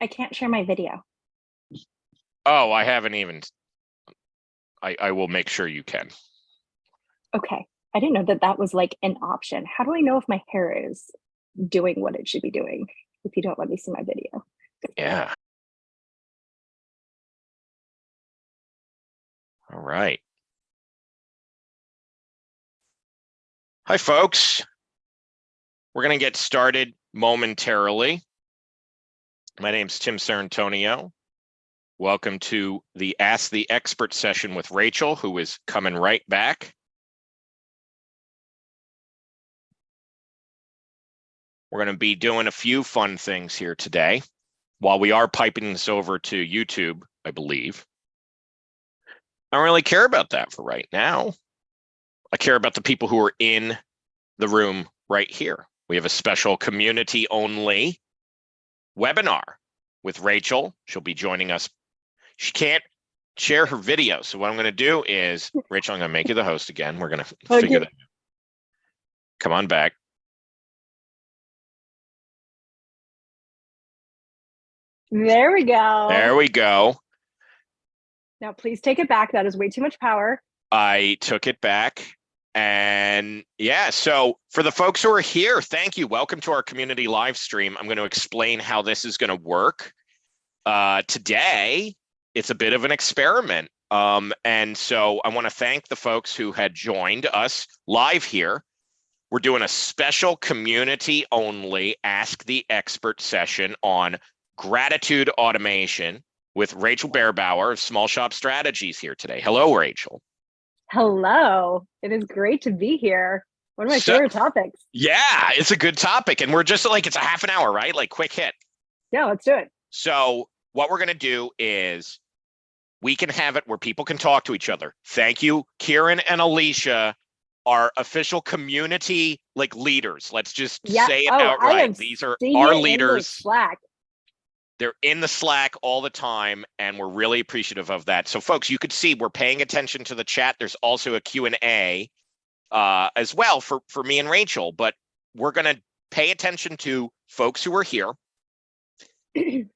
I can't share my video. Oh, I haven't even. I will make sure you can. Okay. I didn't know that that was like an option. How do I know if my hair is doing what it should be doing if you don't let me see my video? Yeah. All right. Hi, folks. We're going to get started momentarily. My name's Tim Sarantonio. Welcome to the Ask the Expert session with Rachel, who is coming right back. We're going to be doing a few fun things here today, while we are piping this over to YouTube, I believe. I don't really care about that for right now. I care about the people who are in the room right here. We have a special community-only webinar with Rachel. She'll be joining us. She can't share her video, so what I'm going to do is, Rachel, I'm going to make you the host again. We're going to figure that out. Come on back. There we go. There we go. Now, please take it back. That is way too much power. I took it back. And yeah, so for the folks who are here, thank you. Welcome to our community live stream. I'm going to explain how this is going to work. Today, it's a bit of an experiment. And so I want to thank the folks who had joined us live here. We're doing a special community-only Ask the Expert session on gratitude automation with Rachel Bearbower of Small Shop Strategies here today. Hello, Rachel. Hello. It is great to be here. One of my favorite topics. Yeah, it's a good topic. And we're just like, it's a half an hour, right? Like quick hit. Yeah, let's do it. So what we're going to do is we can have it where people can talk to each other. Thank you, Kieran and Alicia, our official community like leaders. Let's just say it outright. These are our leaders. Slack. They're in the Slack all the time, and we're really appreciative of that. So, folks, you could see we're paying attention to the chat. There's also a Q&A as well for me and Rachel, but we're going to pay attention to folks who are here.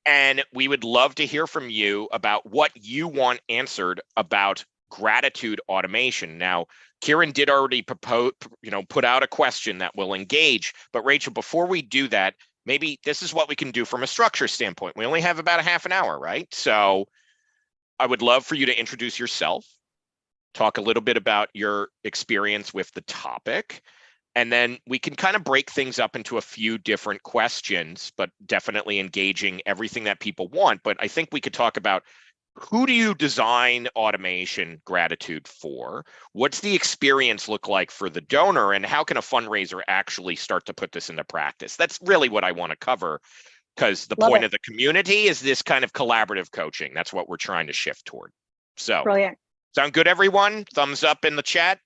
And we would love to hear from you about what you want answered about gratitude automation. Now, Kieran did already put out a question that will engage. But Rachel, before we do that, maybe this is what we can do from a structure standpoint. We only have about a half an hour, right? So I would love for you to introduce yourself, talk a little bit about your experience with the topic, and then we can kind of break things up into a few different questions, but definitely engaging everything that people want. But I think we could talk about, who do you design automation gratitude for? What's the experience look like for the donor? And how can a fundraiser actually start to put this into practice? That's really what I want to cover, because the point of the community is this kind of collaborative coaching. That's what we're trying to shift toward. So, brilliant. Sound good, everyone? Thumbs up in the chat.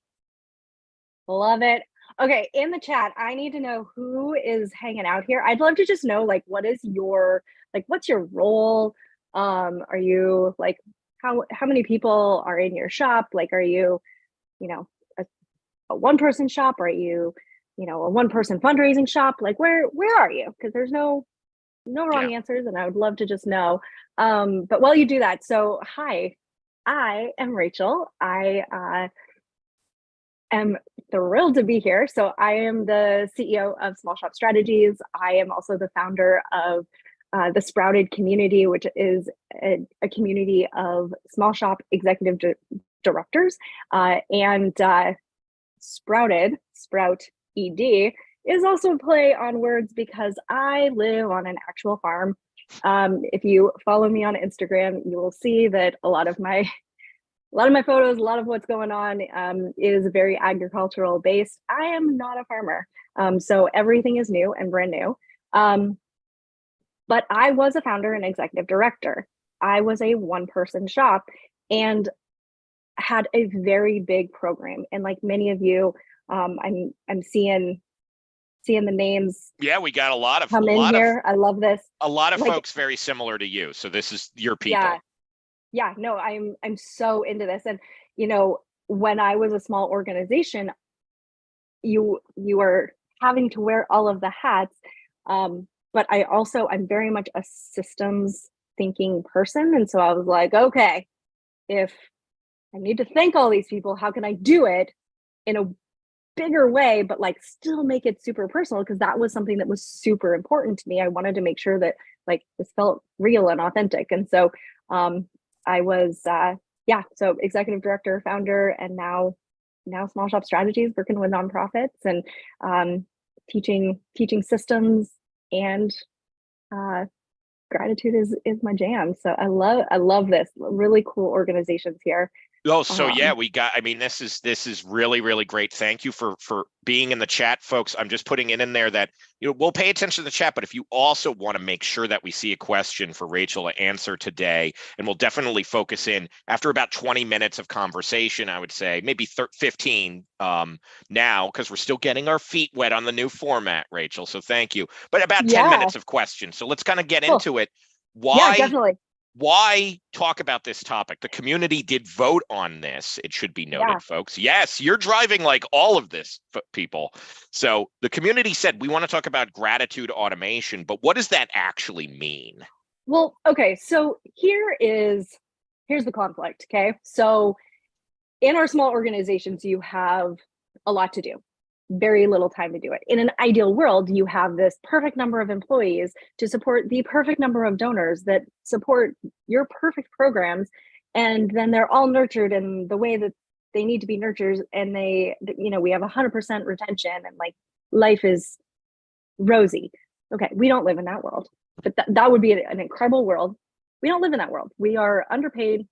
Love it. Okay, in the chat, I need to know who is hanging out here. I'd love to just know, like, what's your role? Are you like, how many people are in your shop? Like, are you, a one-person shop? Are you, a one-person fundraising shop? Like, where are you? Because there's no wrong answers, and I would love to just know. But while you do that, so hi, I am Rachel. I am thrilled to be here. So I am the CEO of Small Shop Strategies. I am also the founder of the Sprouted community, which is a community of small shop executive directors. And Sprouted, Sprout ED, is also a play on words because I live on an actual farm. If you follow me on Instagram, you will see that a lot of my photos, a lot of what's going on is very agricultural based. I am not a farmer, so everything is new and brand new. But I was a founder and executive director. I was a one-person shop and had a very big program. And like many of you, I'm seeing the names. Yeah, we got a lot of here. I love this. A lot of folks very similar to you. So this is your people. Yeah. No, I'm so into this. And when I was a small organization, you were having to wear all of the hats. but I'm very much a systems thinking person. And so I was like, okay, if I need to thank all these people, how can I do it in a bigger way, but like still make it super personal? Because that was something that was super important to me. I wanted to make sure that like this felt real and authentic. And so I was so executive director, founder, and now small shop strategies, working with nonprofits and teaching systems, and gratitude is my jam. So I love this. Really cool organizations here. Oh, so yeah, I mean, this is really, really great. Thank you for being in the chat, folks. I'm just putting it in there that, we'll pay attention to the chat, but if you also want to make sure that we see a question for Rachel to answer today, and we'll definitely focus in after about 20 minutes of conversation, I would say maybe 15 now, because we're still getting our feet wet on the new format, Rachel. So thank you. But about 10 minutes of questions. So let's kind of get into it. Yeah, definitely. Why talk about this topic? The community did vote on this. It should be noted, folks. Yes, you're driving like all of this, people. So the community said, we want to talk about gratitude automation, but what does that actually mean? Well, okay, so here's the conflict, okay? So in our small organizations, you have a lot to do, very little time to do it. In an ideal world, you have this perfect number of employees to support the perfect number of donors that support your perfect programs, and then they're all nurtured in the way that they need to be nurtured, and we have 100% retention, and like life is rosy. Okay, we don't live in that world, but that would be an incredible world. We don't live in that world. We are underpaid,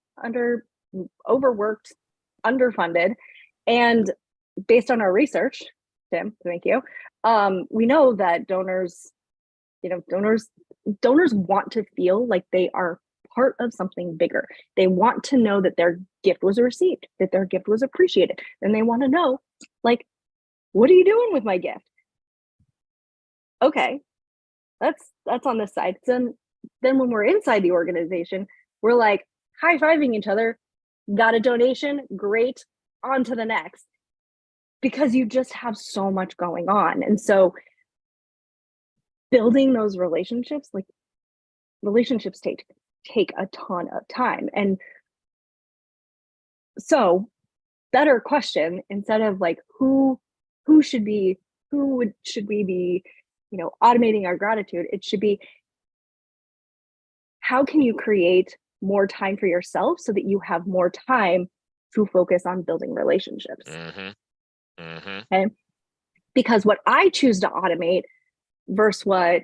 overworked, underfunded, and based on our research, Tim, thank you. We know that donors want to feel like they are part of something bigger. They want to know that their gift was received, that their gift was appreciated. And they want to know, like, what are you doing with my gift? Okay, that's on this side. Then when we're inside the organization, we're like high-fiving each other. Got a donation? Great. On to the next. Because you just have so much going on. And so building those relationships take a ton of time. And so better question, instead of like who should we be automating our gratitude, it should be, how can you create more time for yourself so that you have more time to focus on building relationships? Okay, because what I choose to automate versus what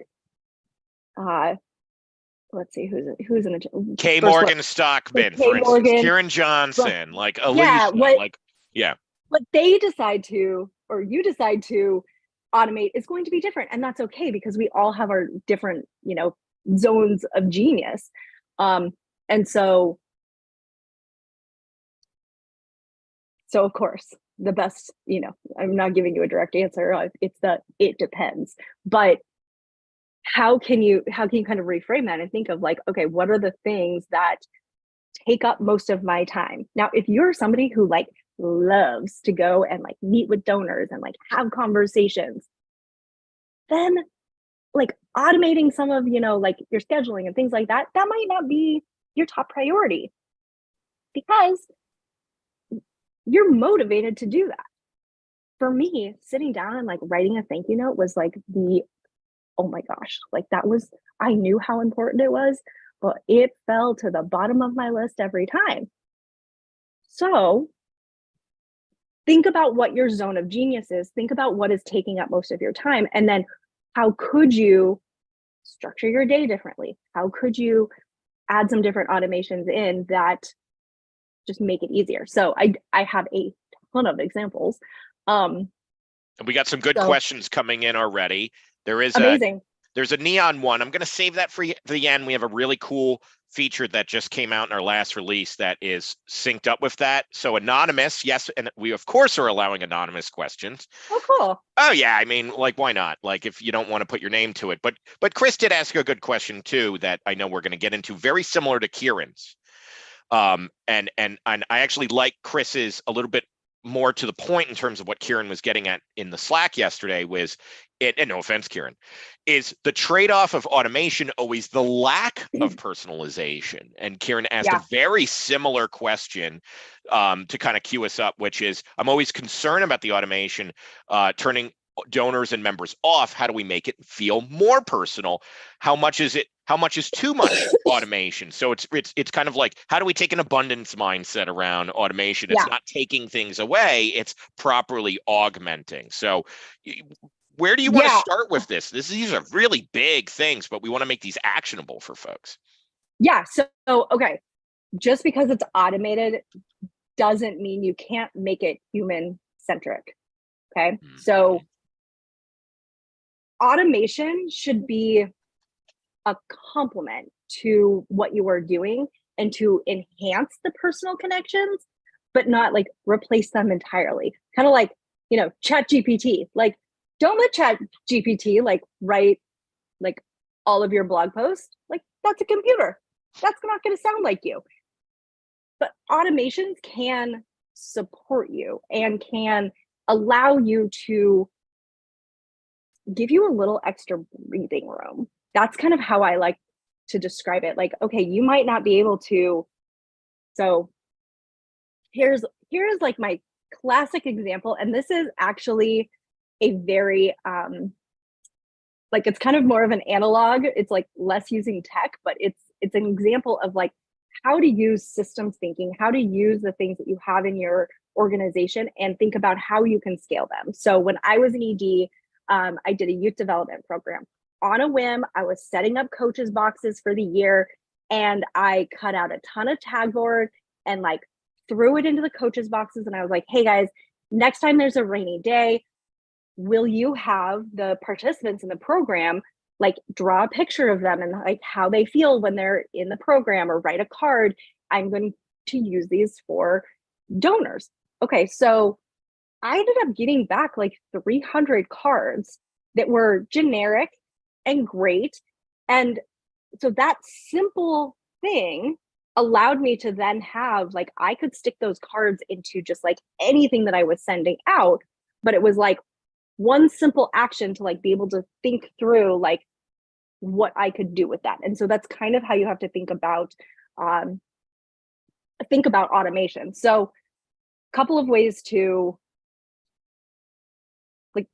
let's see who's in the K. Morgan Stockman, for instance, Kieran Johnson, like Alicia, what they decide to, or you decide to automate, is going to be different, and that's okay, because we all have our different zones of genius. And so of course the best, I'm not giving you a direct answer. It depends. But how can you kind of reframe that and think of like, okay, what are the things that take up most of my time? Now, if you're somebody who like loves to go and like meet with donors and like have conversations, then like automating some of, like your scheduling and things like that might not be your top priority, because you're motivated to do that. For me, sitting down and like writing a thank you note was like oh my gosh, like I knew how important it was, but it fell to the bottom of my list every time. So think about what your zone of genius is. Think about what is taking up most of your time. And then how could you structure your day differently? How could you add some different automations in that just make it easier? So I have a ton of examples. And we got some good questions coming in already. There is amazing. There's a neon one. I'm going to save that for the end. We have a really cool feature that just came out in our last release that is synced up with that. So anonymous, yes, and we of course are allowing anonymous questions. Oh, cool. Oh yeah, I mean, like, why not? Like, if you don't want to put your name to it, but Chris did ask a good question too that I know we're going to get into, very similar to Kieran's. And I actually like Chris's a little bit more to the point in terms of what Kieran was getting at in the Slack yesterday was it, and no offense, Kieran, is the trade-off of automation always the lack of personalization? And Kieran asked a very similar question to kind of cue us up, which is, I'm always concerned about the automation turning donors and members off. How do we make it feel more personal? How much is too much automation? So it's kind of like, how do we take an abundance mindset around automation? It's not taking things away, it's properly augmenting. So where do you want to start with this? These are really big things, but we want to make these actionable for folks. Yeah. So okay, just because it's automated doesn't mean you can't make it human centric. Okay. Mm-hmm. So automation should be a complement to what you are doing and to enhance the personal connections, but not like replace them entirely. Kind of like, Chat GPT. Like, don't let Chat GPT like write like all of your blog posts. Like, that's a computer. That's not going to sound like you. But automations can support you and can allow you to give you a little extra breathing room. That's kind of how I like to describe it. Like, okay, you might not be able to. So here's like my classic example. And this is actually a very, like, it's kind of more of an analog. It's like less using tech, but it's an example of like how to use systems thinking, how to use the things that you have in your organization and think about how you can scale them. So when I was an ED, I did a youth development program. On a whim, I was setting up coaches boxes for the year, and I cut out a ton of tag board and like threw it into the coaches boxes. And I was like, hey guys, next time there's a rainy day, will you have the participants in the program like draw a picture of them and like how they feel when they're in the program, or write a card? I'm going to use these for donors. Okay, so I ended up getting back like 300 cards that were generic and great. And so that simple thing allowed me to then have like, I could stick those cards into just like anything that I was sending out, but it was like one simple action to like be able to think through like what I could do with that. And so that's kind of how you have to think about automation. So a couple of ways to like,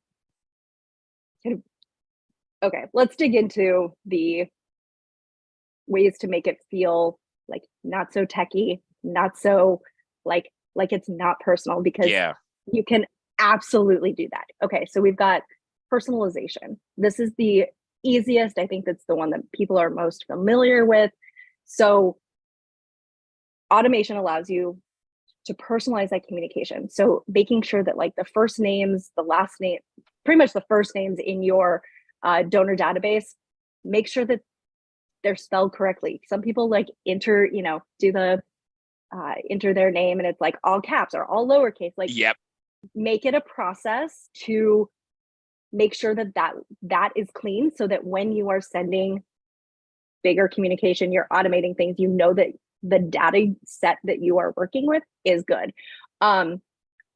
okay, let's dig into the ways to make it feel like not so techy, not so like it's not personal, because you can absolutely do that. Okay, so we've got personalization. This is the easiest. I think that's the one that people are most familiar with. So automation allows you to personalize that communication. So making sure that like the first names, the last name, pretty much the first names in your donor database, make sure that they're spelled correctly. Some people like enter their name and it's like all caps or all lowercase. Like, make it a process to make sure that is clean, so that when you are sending bigger communication, you're automating things, that the data set that you are working with is good.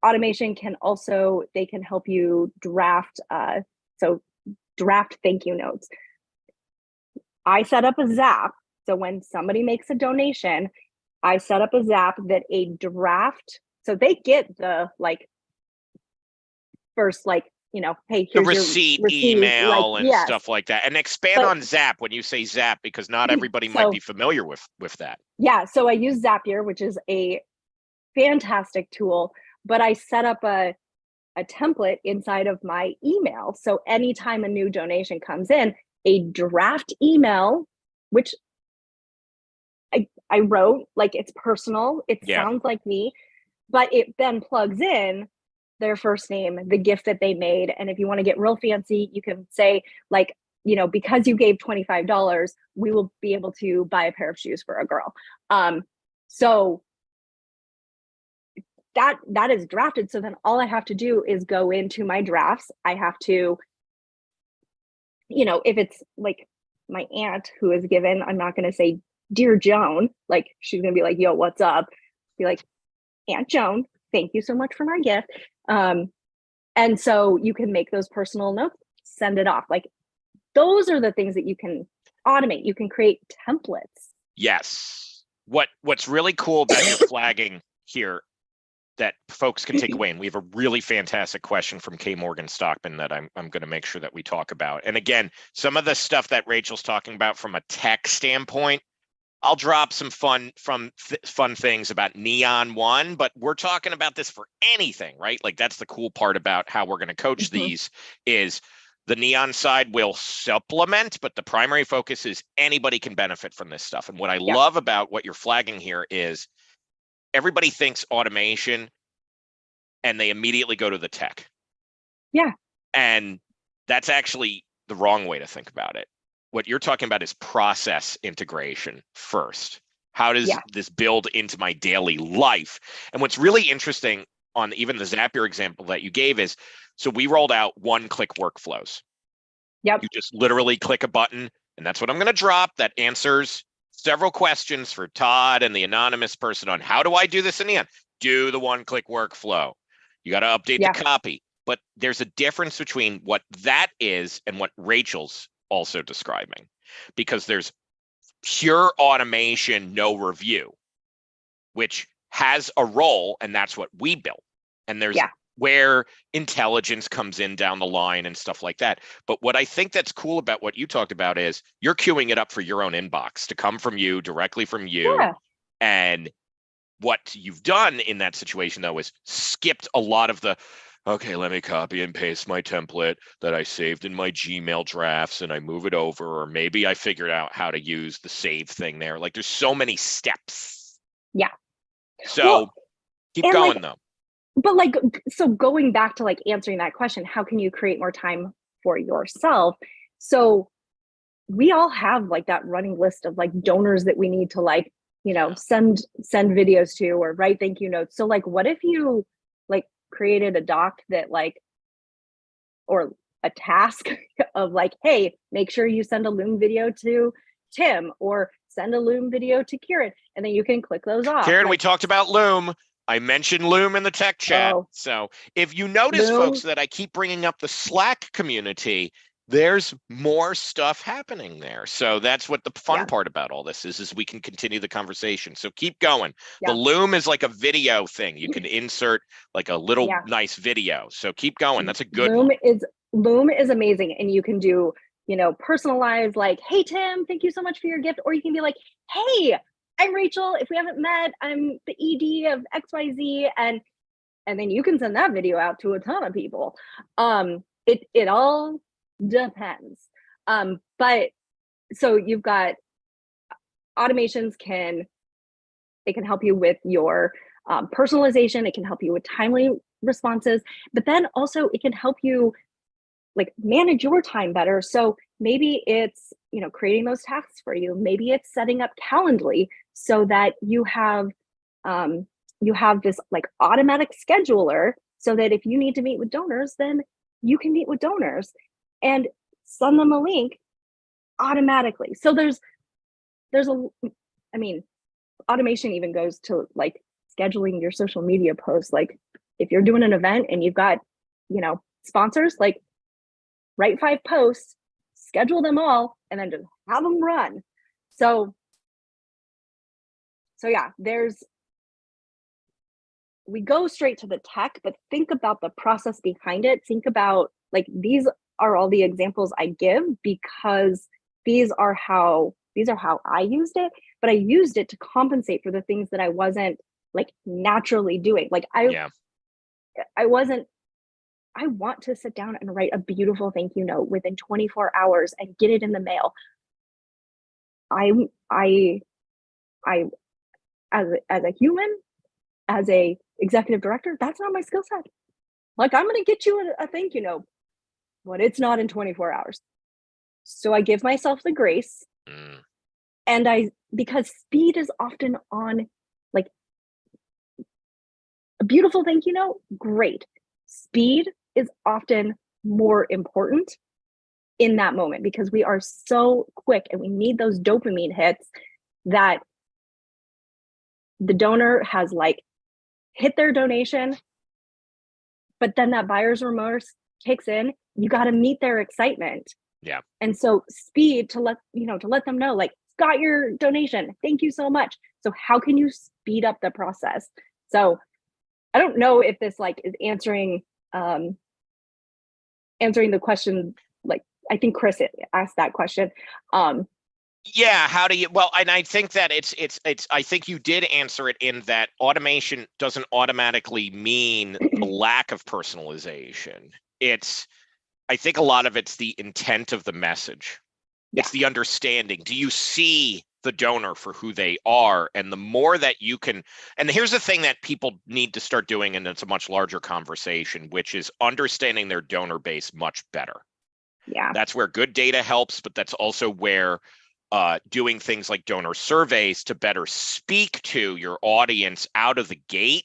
Automation can also, they can help you draft thank you notes. I set up a Zap. So when somebody makes a donation, I set up a Zap that a draft, so they get the like first, like, hey, here's the receipt email, like, and stuff like that. And expand on Zap when you say Zap, because not everybody might be familiar with that. Yeah. So I use Zapier, which is a fantastic tool, but I set up a template inside of my email. So anytime a new donation comes in, a draft email, which I wrote, like, it's personal, it sounds like me, but it then plugs in their first name, the gift that they made. And if you want to get real fancy, you can say like, because you gave $25, we will be able to buy a pair of shoes for a girl. So that is drafted. So then all I have to do is go into my drafts. I have to, if it's like my aunt who is given, I'm not going to say, Dear Joan, like she's going to be like, yo, what's up? Be like, Aunt Joan, thank you so much for my gift. And so you can make those personal notes, send it off. Like those are the things that you can automate. You can create templates. Yes. What's really cool about your flagging here that folks can take away, and we have a really fantastic question from K. Morgan Stockman that I'm going to make sure that we talk about. And again, some of the stuff that Rachel's talking about from a tech standpoint, I'll drop some fun things about Neon One, but we're talking about this for anything, right? Like that's the cool part about how we're going to coach these is the Neon side will supplement, but the primary focus is anybody can benefit from this stuff. And what I love about what you're flagging here is everybody thinks automation and they immediately go to the tech. Yeah. And that's actually the wrong way to think about it. What you're talking about is process integration first. How does this build into my daily life? And what's really interesting on even the Zapier example that you gave is, so we rolled out one-click workflows. Yep. You just literally click a button, and that's what I'm going to drop that answers several questions for Todd and the anonymous person on how do I do this in the end? Do the one-click workflow. You got to update the copy. But there's a difference between what that is and what Rachel's also describing, because there's pure automation, no review, which has a role, and that's what we built. And there's where intelligence comes in down the line and stuff like that. But what I think that's cool about what you talked about is you're queuing it up for your own inbox to come from you, directly from you. Yeah. And what you've done in that situation, though, is skipped a lot of the, okay, let me copy and paste my template that I saved in my Gmail drafts and I move it over, or maybe I figured out how to use the save thing there. Like there's so many steps. Yeah. So keep going though. But like, so going back to like answering that question, how can you create more time for yourself? So we all have like that running list of like donors that we need to like, you know, send videos to or write thank you notes. So like, what if you like created a doc that like, or a task of like, hey, make sure you send a Loom video to Tim or send a Loom video to Kieran, and then you can click those off. Kieran, like, we talked about Loom. I mentioned Loom in the tech chat. So if you notice, folks, that I keep bringing up the Slack community, there's more stuff happening there. So that's what the fun part about all this is we can continue the conversation. So keep going. The Loom is like a video thing. You can insert like a little nice video. So keep going. That's a good one. Loom is amazing. And you can do, you know, personalized like, hey, Tim, thank you so much for your gift. Or you can be like, hey, I'm Rachel. If we haven't met, I'm the ED of XYZ. And then you can send that video out to a ton of people. It all depends. But so you've got automations can help you with your personalization. It can help you with timely responses, but then also it can help you like manage your time better. So maybe it's, you know, creating those tasks for you. Maybe it's setting up Calendly so that you have this like automatic scheduler so that if you need to meet with donors, then you can meet with donors and send them a link automatically. So I mean, automation even goes to like scheduling your social media posts. Like if you're doing an event and you've got, you know, sponsors, like write 5 posts, schedule them all, and then just have them run. So yeah, we go straight to the tech, but think about the process behind it. Think about like, these are all the examples I give because these are how I used it, but I used it to compensate for the things that I wasn't like naturally doing. Like I want to sit down and write a beautiful thank you note within 24 hours and get it in the mail. I as a human, as a executive director, that's not my skill set. Like I'm going to get you a thank you note, but it's not in 24 hours. So I give myself the grace. And because speed is often on, like, a beautiful thank you note, great. Speed is often more important in that moment because we are so quick and we need those dopamine hits that the donor has like hit their donation, but then that buyer's remorse kicks in. You got to meet their excitement. Yeah. And so speed to let them know, like, got your donation. Thank you so much. So how can you speed up the process? So I don't know if this like is answering the question. Like, I think Chris asked that question. Yeah, how do you, well, and I think that it's I think you did answer it in that automation doesn't automatically mean the lack of personalization. I think a lot of it's the intent of the message. Yeah. It's the understanding. Do you see the donor for who they are? And the more that you can, and here's the thing that people need to start doing, and it's a much larger conversation, which is understanding their donor base much better. Yeah. That's where good data helps, but that's also where doing things like donor surveys to better speak to your audience out of the gate,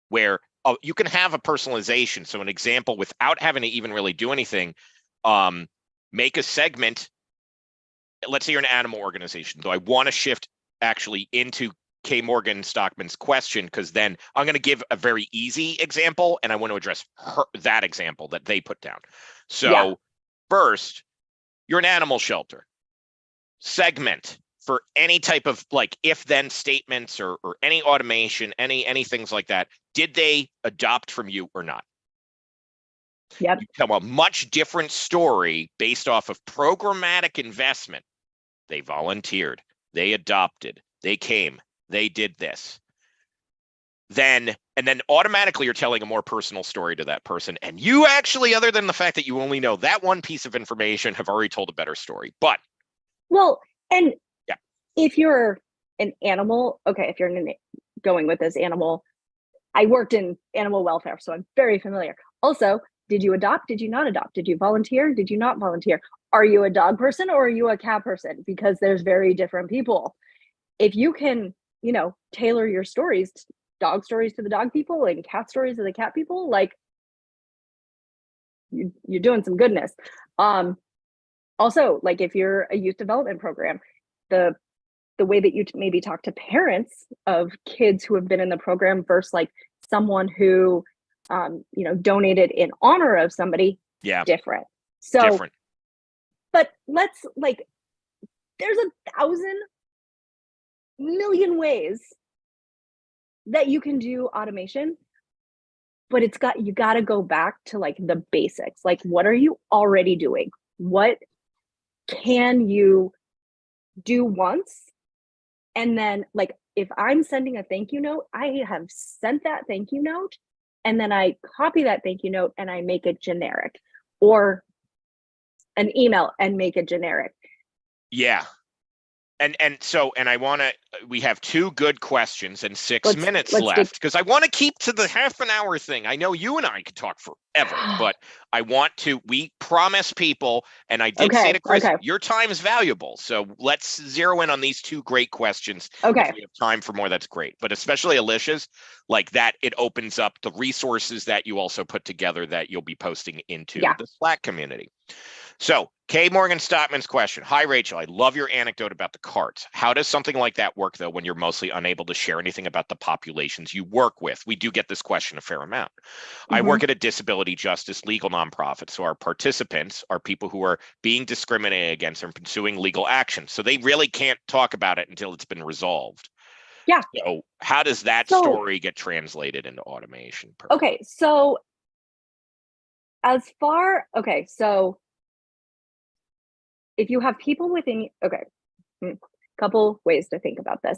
where you can have a personalization. So an example, without having to even really do anything, make a segment. Let's say you're an animal organization, though I want to shift actually into K. Morgan Stockman's question, because then I'm going to give a very easy example, and I want to address that example that they put down. So first, you're an animal shelter. Segment for any type of like if-then statements or any automation, any things like that. Did they adopt from you or not? Yep. You tell a much different story based off of programmatic investment. They volunteered, they adopted, they came, they did this. And then automatically you're telling a more personal story to that person. And you actually, other than the fact that you only know that one piece of information, have already told a better story. But well, and yeah, if you're an animal, okay, if you're going with this animal, I worked in animal welfare, so I'm very familiar. Also, did you adopt? Did you not adopt? Did you volunteer? Did you not volunteer? Are you a dog person or are you a cat person? Because there's very different people. If you can, tailor your stories, dog stories to the dog people and cat stories to the cat people, like, you're doing some goodness. Also, like, if you're a youth development program, the way that you maybe talk to parents of kids who have been in the program versus like someone who donated in honor of somebody, different. So different. But let's, like, there's 1,000 million ways that you can do automation, but you got to go back to like the basics. Like, what are you already doing? What can you do once? And then, like, if I'm sending a thank you note, I have sent that thank you note, and then I copy that thank you note and I make it generic, or an email and make it generic. Yeah. And we have 2 good questions and 6 minutes left, because I want to keep to the half an hour thing. I know you and I could talk forever, but we promise people, and I did say to Chris, your time is valuable. So let's zero in on these 2 great questions. Okay. If we have time for more, that's great. But especially Alicia's, like that, it opens up the resources that you also put together that you'll be posting into the Slack community. So K. Morgan Stockman's question. Hi, Rachel. I love your anecdote about the carts. How does something like that work, though, when you're mostly unable to share anything about the populations you work with? We do get this question a fair amount. I work at a disability justice legal nonprofit. So our participants are people who are being discriminated against and pursuing legal action. So they really can't talk about it until it's been resolved. Yeah. So how does that story get translated into automation? Okay. So if you have people within, couple ways to think about this.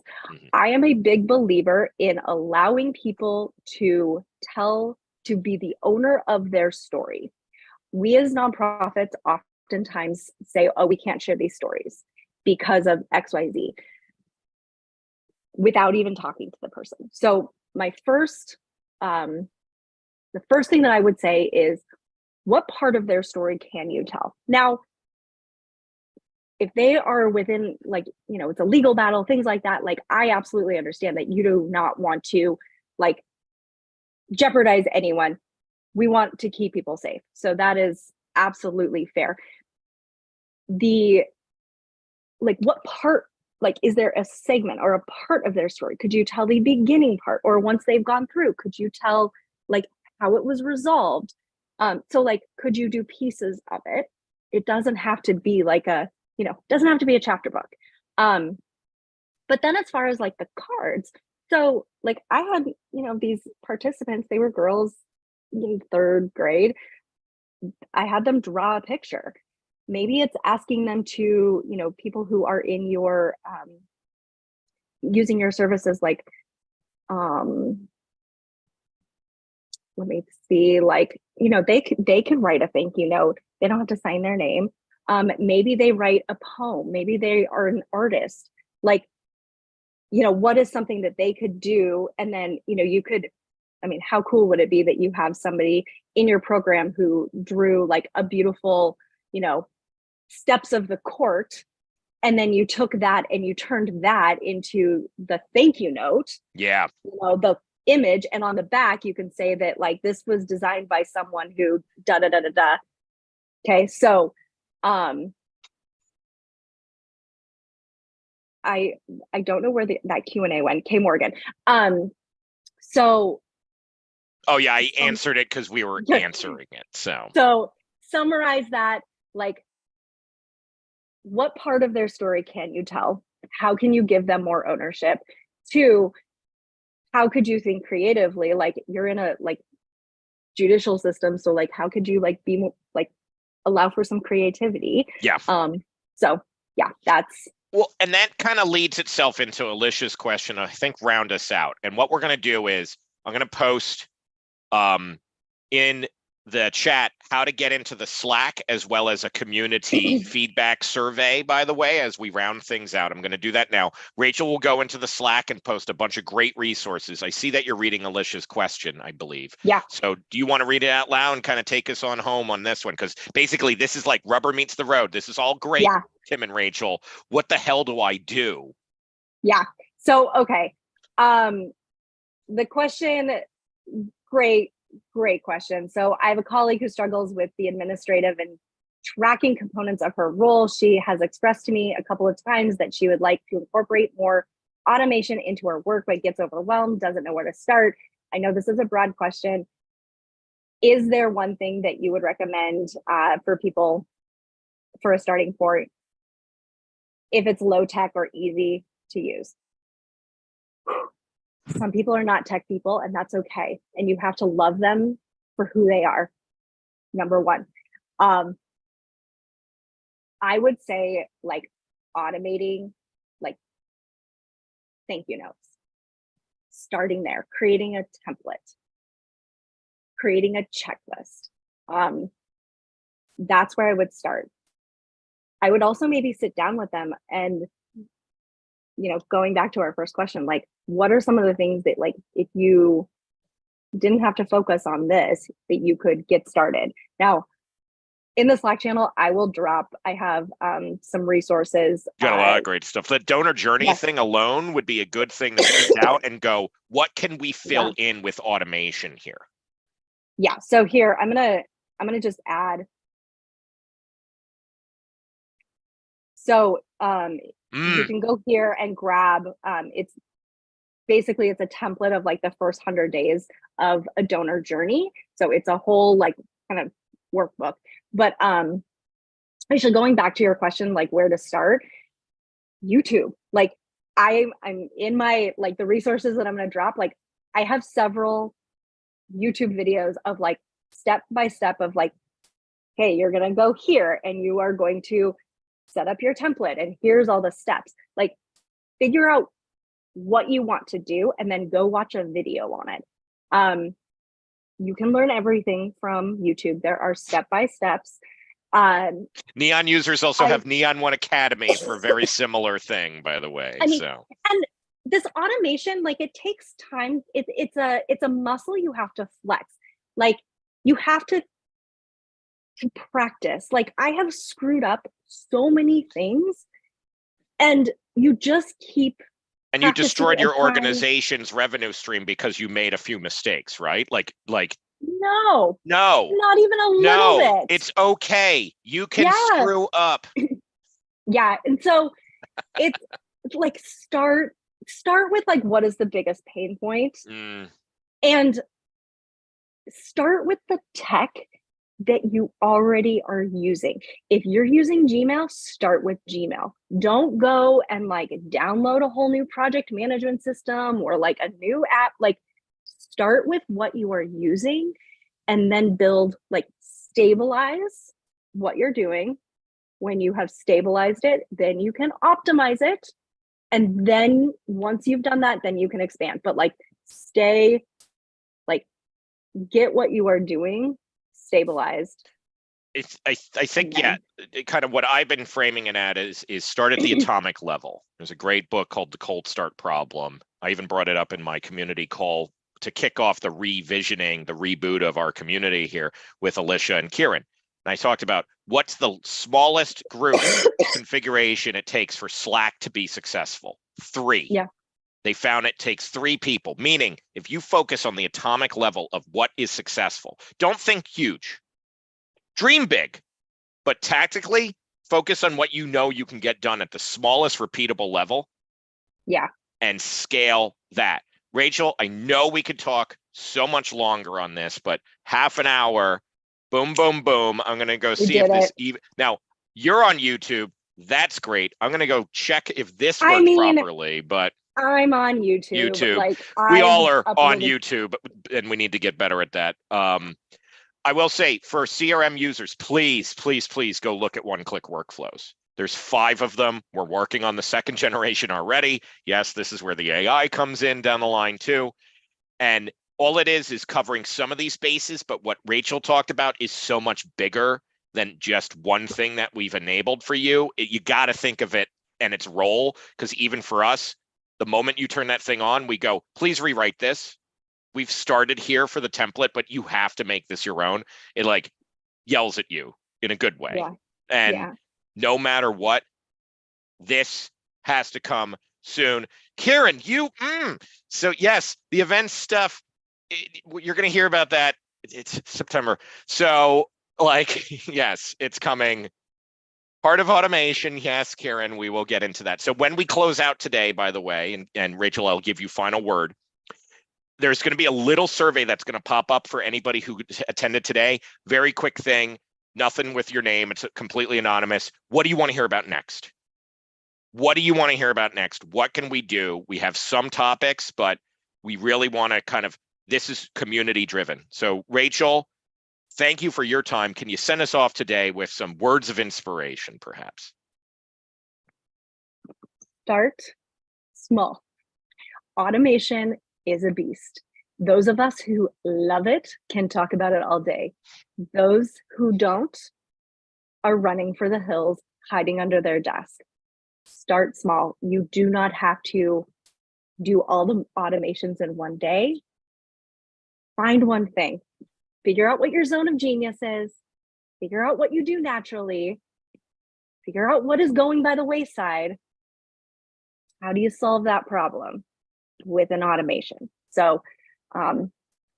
I am a big believer in allowing people to be the owner of their story. We as nonprofits oftentimes say, oh, we can't share these stories because of XYZ, without even talking to the person. So the first thing that I would say is, what part of their story can you tell? Now, if they are within, like, it's a legal battle, things like that, like, I absolutely understand that you do not want to, like, jeopardize anyone. We want to keep people safe. So that is absolutely fair. What part like, is there a segment or a part of their story? Could you tell the beginning part, or once they've gone through, could you tell like how it was resolved? So like, could you do pieces of it? It doesn't have to be like a, doesn't have to be a chapter book. But then as far as like the cards, so like I had, these participants, they were girls in third grade. I had them draw a picture. Maybe it's asking them to, people who are in your using your services, like let me see, like, they can write a thank you note. They don't have to sign their name. Maybe they write a poem. Maybe they are an artist. Like, what is something that they could do? And then, you could, I mean, how cool would it be that you have somebody in your program who drew like a beautiful, steps of the court, and then you took that and you turned that into the thank you note. Yeah. The image, and on the back you can say that like this was designed by someone who da da da da da. Okay, so I don't know where that Q&A went. K Morgan. So oh yeah, I answered it because we were answering it. So summarize that, like, what part of their story can you tell? How can you give them more ownership? 2, how could you think creatively? Like, you're in a like judicial system, so like how could you like be more, like allow for some creativity? Yeah. So yeah, that's well, and that kind of leads itself into Alicia's question, I think, round us out. And what we're going to do is I'm going to post in the chat how to get into the Slack, as well as a community feedback survey, by the way, as we round things out. I'm going to do that now. Rachel will go into the Slack and post a bunch of great resources. I see that you're reading Alicia's question, I believe. Yeah. So do you want to read it out loud and kind of take us on home on this one? Because basically this is like rubber meets the road. This is all great, yeah. Tim and Rachel, what the hell do I do? Yeah. So, okay. The question, great question. So I have a colleague who struggles with the administrative and tracking components of her role. She has expressed to me a couple of times that she would like to incorporate more automation into her work, but gets overwhelmed, doesn't know where to start. I know this is a broad question. Is there one thing that you would recommend for people for a starting point, if it's low tech or easy to use? Some people are not tech people, and that's okay. And you have to love them for who they are. Number one. I would say like automating like thank you notes, starting there, creating a template, creating a checklist. That's where I would start. I would also maybe sit down with them and, going back to our first question, like, what are some of the things that, like, if you didn't have to focus on this, that you could get started? Now, in the Slack channel, I have some resources. You got a lot of great stuff. The donor journey thing alone would be a good thing to print out and go, what can we fill in with automation here? Yeah. So here, I'm gonna just add. So you can go here and grab, it's basically, it's a template of like the first 100 days of a donor journey. So it's a whole like kind of workbook. But actually, going back to your question, like where to start, YouTube. Like I'm in my, like, the resources that I'm going to drop, like I have several YouTube videos of like step by step of like, hey, you're going to go here and you are going to set up your template, and here's all the steps. Like, figure out what you want to do and then go watch a video on it. You can learn everything from YouTube. There are step-by-steps. Neon users also have Neon One Academy for a very similar thing, by the way. I mean, and this automation, like, it takes time. It's a muscle you have to flex. Like, you have to practice. Like, I have screwed up so many things, and you just keep. And you destroyed your organization's revenue stream because you made a few mistakes, right? Like no, not even a little bit. It's okay. You can screw up. Yeah, and so like start with like what is the biggest pain point, Mm, and start with the tech that you already are using. If you're using Gmail, start with Gmail. Don't go and like download a whole new project management system or like a new app. Like, start with what you are using and then build, like, stabilize what you're doing. When you have stabilized it, then you can optimize it. And then once you've done that, then you can expand. But like, stay, like, get what you are doing stabilized. I think, And yeah, then, kind of what I've been framing it at is start at the atomic level. There's a great book called The Cold Start Problem. I even brought it up in my community call to kick off the revisioning, the reboot of our community here with Alicia and Kieran. And I talked about what's the smallest group configuration it takes for Slack to be successful. 3. yeah, They found it takes 3 people, meaning if you focus on the atomic level of what is successful, don't think huge. Dream big, but tactically focus on what you know you can get done at the smallest repeatable level yeah, and scale that. Rachel, I know we could talk so much longer on this, but half an hour, boom, boom, boom. I'm going to go we see if did this it. even now you're on YouTube. That's great. I'm going to go check if this I worked mean, properly, but I'm on YouTube. YouTube, Like, we I've all are on uploaded. YouTube and we need to get better at that. I will say for CRM users, please, please, please go look at one-click workflows. There's 5 of them. We're working on the 2nd generation already. Yes, this is where the AI comes in down the line too. And all it is covering some of these bases, but what Rachel talked about is so much bigger than just one thing that we've enabled for you. You got to think of it and its role, because even for us, the moment you turn that thing on, we go, please rewrite this. We've started here for the template, but you have to make this your own. It like yells at you in a good way. Yeah, And yeah. no matter what, this has to come soon. Kieran, so yes, the event stuff, you're going to hear about that. It's September. So like, yes, it's coming. Part of automation. Yes, Kieran, we will get into that. So when we close out today, by the way, and Rachel, I'll give you final word. There's going to be a little survey that's going to pop up for anybody who attended today. Very quick thing, nothing with your name. It's completely anonymous. What do you want to hear about next? What do you want to hear about next? What can we do? We have some topics, but we really want to kind of, this is community driven. So Rachel, thank you for your time. Can you send us off today with some words of inspiration, perhaps? Start small. Automation is a beast. Those of us who love it can talk about it all day. Those who don't are running for the hills, hiding under their desk. Start small. You do not have to do all the automations in one day. Find one thing. Figure out what your zone of genius is. Figure out what you do naturally. Figure out what is going by the wayside. How do you solve that problem with an automation? So,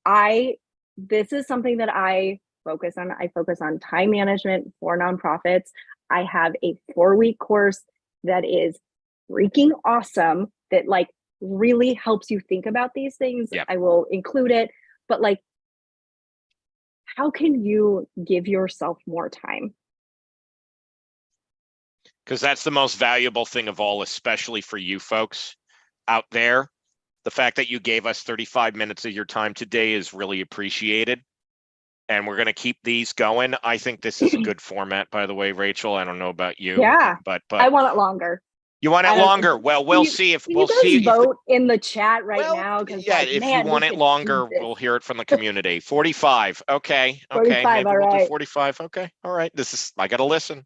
I this is something that I focus on. I focus on time management for nonprofits. I have a 4-week course that is freaking awesome, that like really helps you think about these things. Yeah, I will include it, but like, how can you give yourself more time? because that's the most valuable thing of all, especially for you folks out there. The fact that you gave us 35 minutes of your time today is really appreciated. And we're going to keep these going. I think this is a good format, by the way, Rachel. I don't know about you, Yeah, but I want it longer. you want it I don't. longer. Well, Can we'll you see if can we'll you see guys if the vote in the chat right well, now? Because yeah, like, if you man, we want it could do longer, this. we'll hear it from the community. 45. Okay. Okay. 45. Maybe All we'll do right. 45. Okay. All right. This is I gotta listen.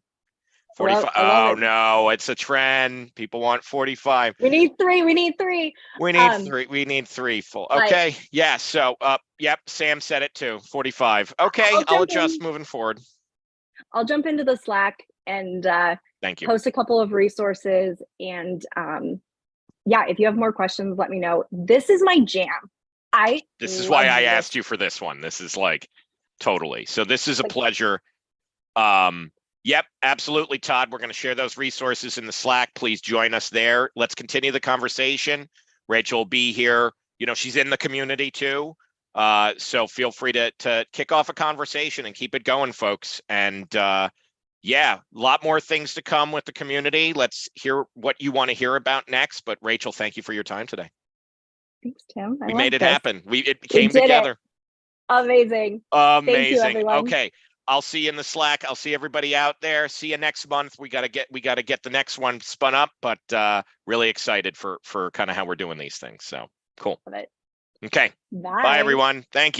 Well, 45. I love Oh it. no, it's a trend. People want 45. We need three. We need three. We need Um, 3. We need 3 full. but Okay. Yeah. So yep, Sam said it too. 45. Okay, I'll I'll jump adjust in. moving forward. I'll jump into the Slack and Thank you. post a couple of resources. And yeah, if you have more questions, let me know. This is my jam. I This is why love I this. asked you for this one. This is like totally. So this is a Like, pleasure. Yep, absolutely, Todd. We're going to share those resources in the Slack. Please join us there. Let's continue the conversation. Rachel will be here. You know, she's in the community too. So feel free to kick off a conversation and keep it going, folks. And yeah, a lot more things to come with the community. Let's hear what you want to hear about next. But Rachel, thank you for your time today. Thanks, Tim. I We love made it this. happen. It We came did it. together. Amazing. Thank you, Amazing. everyone. Okay. I'll see you in the Slack. I'll see everybody out there. See you next month. We gotta get the next one spun up, but really excited for kind of how we're doing these things. So cool. Love it. Okay. Bye Bye. everyone. Thank you.